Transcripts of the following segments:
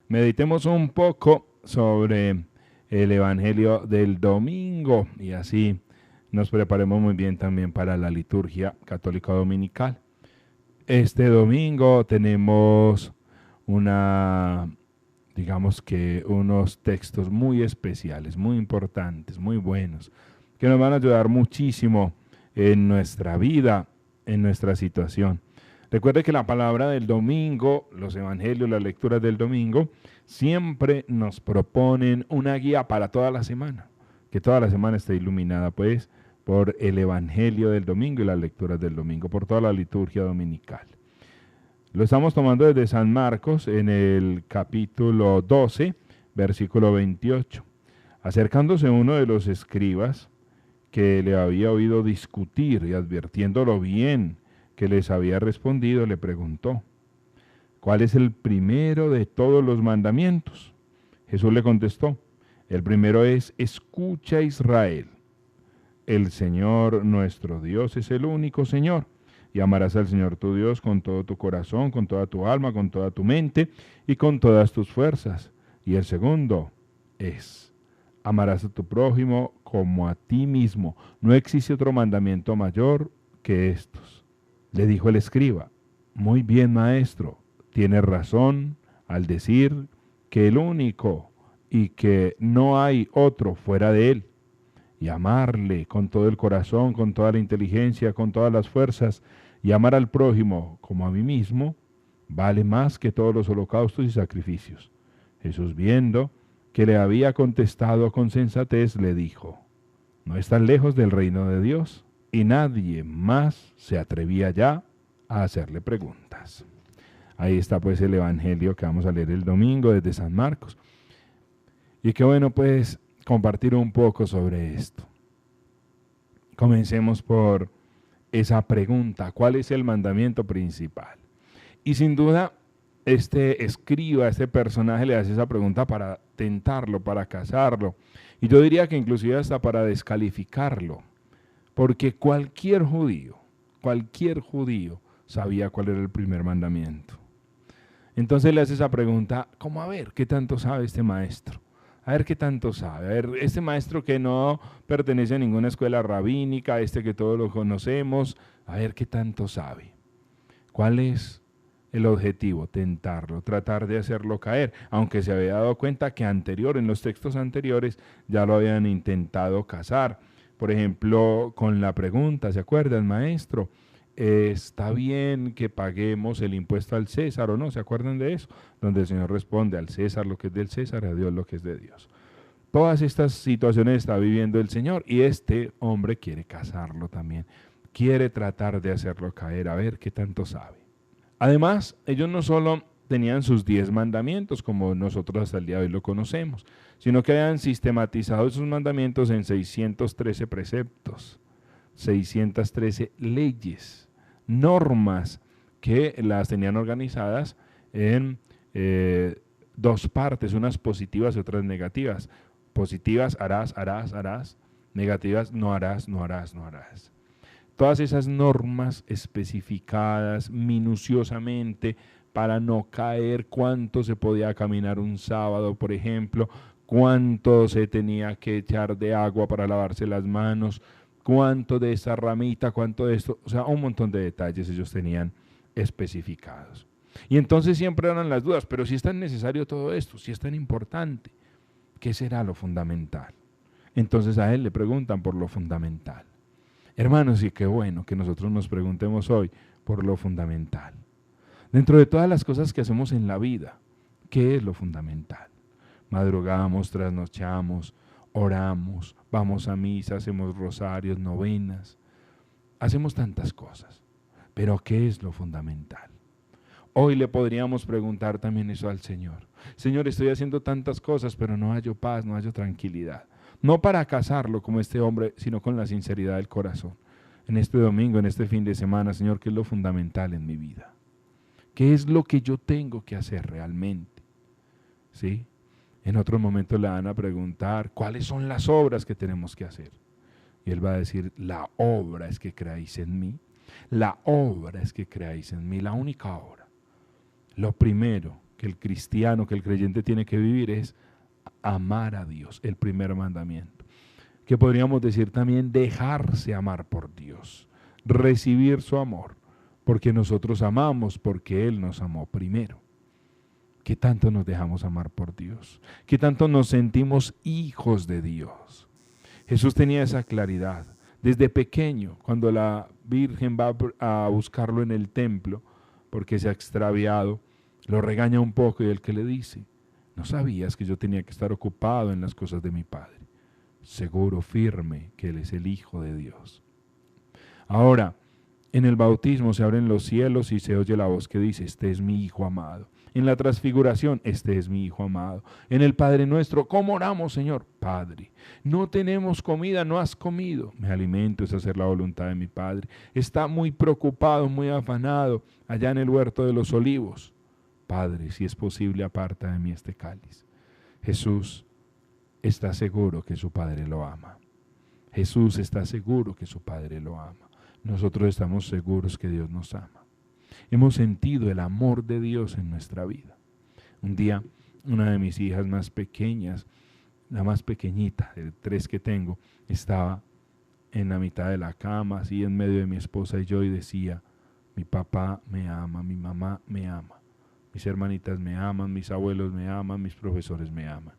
Meditemos un poco sobre el Evangelio del domingo y así nos preparemos muy bien también para la liturgia católica dominical. Este domingo tenemos digamos que unos textos muy especiales, muy importantes, muy buenos, que nos van a ayudar muchísimo en nuestra vida, en nuestra situación. Recuerde que la palabra del domingo, los evangelios, las lecturas del domingo, siempre nos proponen una guía para toda la semana, que toda la semana esté iluminada pues por el evangelio del domingo y las lecturas del domingo, por toda la liturgia dominical. Lo estamos tomando desde San Marcos en el capítulo 12, versículo 28. Acercándose uno de los escribas que le había oído discutir y advirtiéndolo bien que les había respondido, le preguntó: ¿cuál es el primero de todos los mandamientos? Jesús le contestó: el primero es: escucha, Israel, el Señor nuestro Dios es el único Señor, y amarás al Señor tu Dios con todo tu corazón, con toda tu alma, con toda tu mente y con todas tus fuerzas. Y el segundo es: amarás a tu prójimo como a ti mismo. No existe otro mandamiento mayor que estos. Le dijo el escriba: muy bien, maestro, tienes razón al decir que el único y que no hay otro fuera de él. Y amarle con todo el corazón, con toda la inteligencia, con todas las fuerzas, y amar al prójimo como a mí mismo, vale más que todos los holocaustos y sacrificios. Jesús, viendo que le había contestado con sensatez, le dijo: no estás lejos del reino de Dios. Y nadie más se atrevía ya a hacerle preguntas. Ahí está pues el evangelio que vamos a leer el domingo desde San Marcos. Y qué bueno pues compartir un poco sobre esto. Comencemos por esa pregunta: ¿cuál es el mandamiento principal? Y sin duda, este escriba, este personaje le hace esa pregunta para tentarlo, para cazarlo. Y yo diría que inclusive hasta para descalificarlo. Porque cualquier judío sabía cuál era el primer mandamiento. Entonces le hace esa pregunta, como a ver, ¿qué tanto sabe este maestro? A ver qué tanto sabe. A ver, este maestro que no pertenece a ninguna escuela rabínica, este que todos lo conocemos, a ver qué tanto sabe. ¿Cuál es el objetivo? Tentarlo, tratar de hacerlo caer, aunque se había dado cuenta que en los textos anteriores ya lo habían intentado cazar. Por ejemplo, con la pregunta, ¿se acuerdan, maestro? ¿Está bien que paguemos el impuesto al César o no? ¿Se acuerdan de eso? Donde el Señor responde: al César lo que es del César, a Dios lo que es de Dios. Todas estas situaciones está viviendo el Señor y este hombre quiere cazarlo también. Quiere tratar de hacerlo caer, a ver qué tanto sabe. Además, ellos no solo tenían sus 10 mandamientos, como nosotros hasta el día de hoy lo conocemos, sino que habían sistematizado esos mandamientos en 613 preceptos, 613 leyes, normas que las tenían organizadas en dos partes, unas positivas y otras negativas. Positivas: harás, harás, harás. Negativas: no harás, no harás, no harás. Todas esas normas especificadas minuciosamente para no caer, cuánto se podía caminar un sábado, por ejemplo, cuánto se tenía que echar de agua para lavarse las manos, cuánto de esa ramita, cuánto de esto, o sea, un montón de detalles ellos tenían especificados. Y entonces siempre eran las dudas: pero si es tan necesario todo esto, si es tan importante, ¿qué será lo fundamental? Entonces a él le preguntan por lo fundamental. Hermanos, y qué bueno que nosotros nos preguntemos hoy por lo fundamental. Dentro de todas las cosas que hacemos en la vida, ¿qué es lo fundamental? Madrugamos, trasnochamos, oramos, vamos a misa, hacemos rosarios, novenas, hacemos tantas cosas. Pero ¿qué es lo fundamental? Hoy le podríamos preguntar también eso al Señor. Señor, estoy haciendo tantas cosas, pero no hallo paz, no hallo tranquilidad. No para casarlo como este hombre, sino con la sinceridad del corazón. En este domingo, en este fin de semana, Señor, ¿qué es lo fundamental en mi vida? ¿Qué es lo que yo tengo que hacer realmente? ¿Sí? En otros momentos le van a preguntar, ¿cuáles son las obras que tenemos que hacer? Y él va a decir: la obra es que creáis en mí. La obra es que creáis en mí, la única obra. Lo primero que el cristiano, que el creyente tiene que vivir es amar a Dios, el primer mandamiento. Que podríamos decir también dejarse amar por Dios, recibir su amor, porque nosotros amamos, porque Él nos amó primero. ¿Qué tanto nos dejamos amar por Dios? ¿Qué tanto nos sentimos hijos de Dios? Jesús tenía esa claridad. Desde pequeño, cuando la Virgen va a buscarlo en el templo, porque se ha extraviado, lo regaña un poco y él que le dice, ¿no sabías que yo tenía que estar ocupado en las cosas de mi Padre? Seguro, firme, que Él es el Hijo de Dios. Ahora, en el bautismo se abren los cielos y se oye la voz que dice, este es mi Hijo amado. En la transfiguración, este es mi Hijo amado. En el Padre Nuestro, ¿cómo oramos, Señor? Padre, no tenemos comida, no has comido. Mi alimento es hacer la voluntad de mi Padre. Está muy preocupado, muy afanado, allá en el huerto de los olivos. Padre, si es posible, aparta de mí este cáliz. Jesús está seguro que su Padre lo ama. Jesús está seguro que su Padre lo ama. Nosotros estamos seguros que Dios nos ama. Hemos sentido el amor de Dios en nuestra vida. Un día, una de mis hijas más pequeñas, la más pequeñita de 3 que tengo, estaba en la mitad de la cama, así en medio de mi esposa y yo, y decía, mi papá me ama, mi mamá me ama, mis hermanitas me aman, mis abuelos me aman, mis profesores me aman.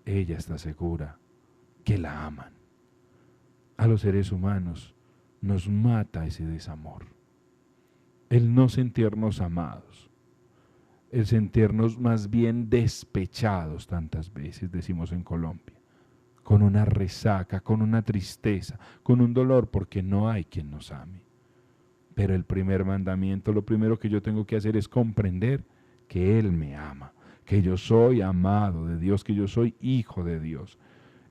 Ella está segura que la aman. A los seres humanos nos mata ese desamor. El no sentirnos amados, el sentirnos más bien despechados tantas veces, decimos en Colombia, con una resaca, con una tristeza, con un dolor, porque no hay quien nos ame. Pero el primer mandamiento, lo primero que yo tengo que hacer es comprender que Él me ama, que yo soy amado de Dios, que yo soy hijo de Dios.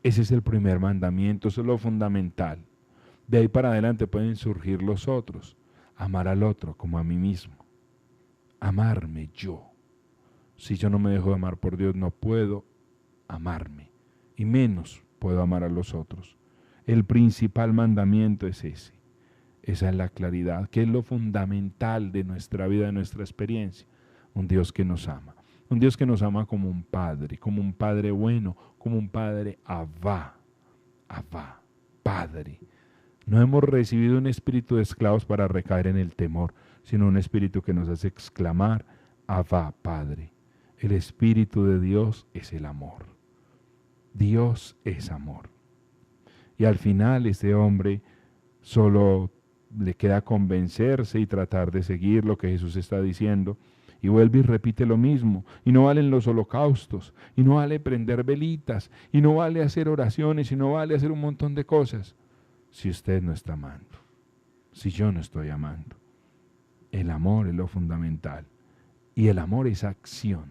Ese es el primer mandamiento, eso es lo fundamental. De ahí para adelante pueden surgir los otros. Amar al otro como a mí mismo. Amarme yo. Si yo no me dejo amar por Dios, no puedo amarme. Y menos puedo amar a los otros. El principal mandamiento es ese. Esa es la claridad, que es lo fundamental de nuestra vida, de nuestra experiencia. Un Dios que nos ama. Un Dios que nos ama como un padre bueno, como un padre Abba, Padre. No hemos recibido un espíritu de esclavos para recaer en el temor, sino un espíritu que nos hace exclamar, Abba, Padre. El Espíritu de Dios es el amor. Dios es amor. Y al final este hombre solo le queda convencerse y tratar de seguir lo que Jesús está diciendo, y vuelve y repite lo mismo, y no valen los holocaustos, y no vale prender velitas, y no vale hacer oraciones, y no vale hacer un montón de cosas, si usted no está amando, si yo no estoy amando. El amor es lo fundamental, y el amor es acción,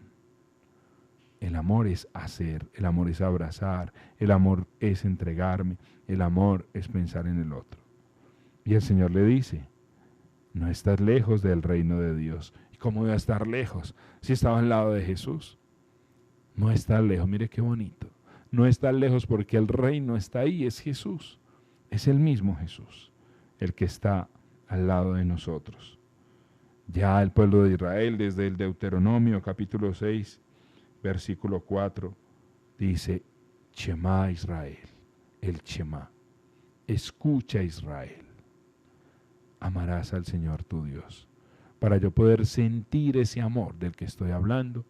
el amor es hacer, el amor es abrazar, el amor es entregarme, el amor es pensar en el otro. Y el Señor le dice, no estás lejos del reino de Dios. ¿Y cómo voy a estar lejos si estaba al lado de Jesús? No estás lejos, mire qué bonito. No estás lejos porque el reino está ahí, es Jesús. Es el mismo Jesús, el que está al lado de nosotros. Ya el pueblo de Israel, desde el Deuteronomio capítulo 6, versículo 4, dice, Shema Israel, el Shema. Escucha Israel. Amarás al Señor tu Dios. Para yo poder sentir ese amor del que estoy hablando,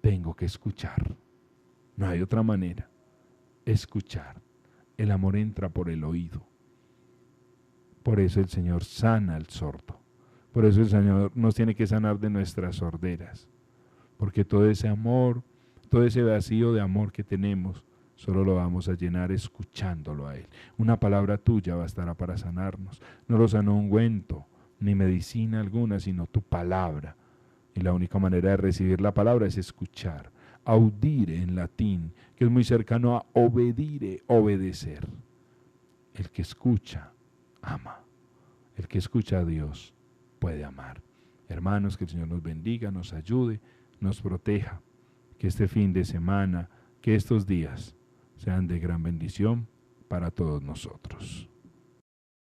tengo que escuchar. No hay otra manera. Escuchar. El amor entra por el oído. Por eso el Señor sana al sordo. Por eso el Señor nos tiene que sanar de nuestras sorderas. Porque todo ese amor, todo ese vacío de amor que tenemos, solo lo vamos a llenar escuchándolo a Él. Una palabra tuya bastará para sanarnos. No lo sanó ungüento, ni medicina alguna, sino tu palabra. Y la única manera de recibir la palabra es escuchar. Audire en latín, que es muy cercano a obedire, obedecer. El que escucha, ama. El que escucha a Dios puede amar. Hermanos, que el Señor nos bendiga, nos ayude, nos proteja. Que este fin de semana, que estos días sean de gran bendición para todos nosotros.